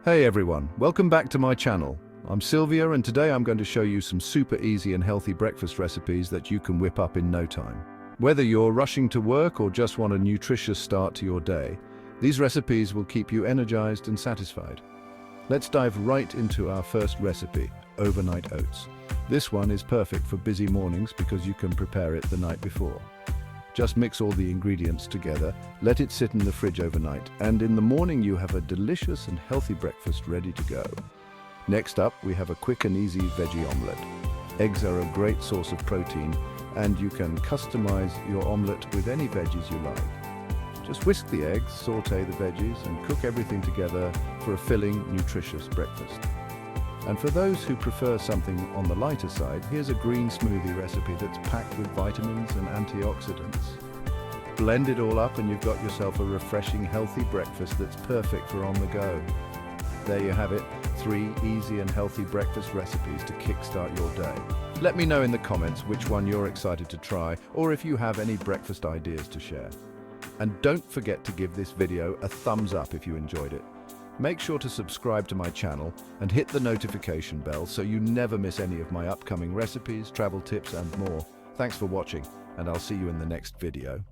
Hey everyone, welcome back to my channel. I'm Sylvia and today I'm going to show you some super easy and healthy breakfast recipes that you can whip up in no time. Whether you're rushing to work or just want a nutritious start to your day, these recipes will keep you energized and satisfied. Let's dive right into our first recipe, overnight oats. This one is perfect for busy mornings because you can prepare it the night before. Just mix all the ingredients together, let it sit in the fridge overnight, and in the morning you have a delicious and healthy breakfast ready to go. Next up, we have a quick and easy veggie omelette. Eggs are a great source of protein, and you can customize your omelette with any veggies you like. Just whisk the eggs, saute the veggies, and cook everything together for a filling, nutritious breakfast. And for those who prefer something on the lighter side, here's a green smoothie recipe that's packed with vitamins and antioxidants. Blend it all up and you've got yourself a refreshing, healthy breakfast that's perfect for on the go. There you have it, 3 easy and healthy breakfast recipes to kickstart your day. Let me know in the comments which one you're excited to try, or if you have any breakfast ideas to share. And don't forget to give this video a thumbs up if you enjoyed it. Make sure to subscribe to my channel and hit the notification bell so you never miss any of my upcoming recipes, travel tips and more. Thanks for watching, and I'll see you in the next video.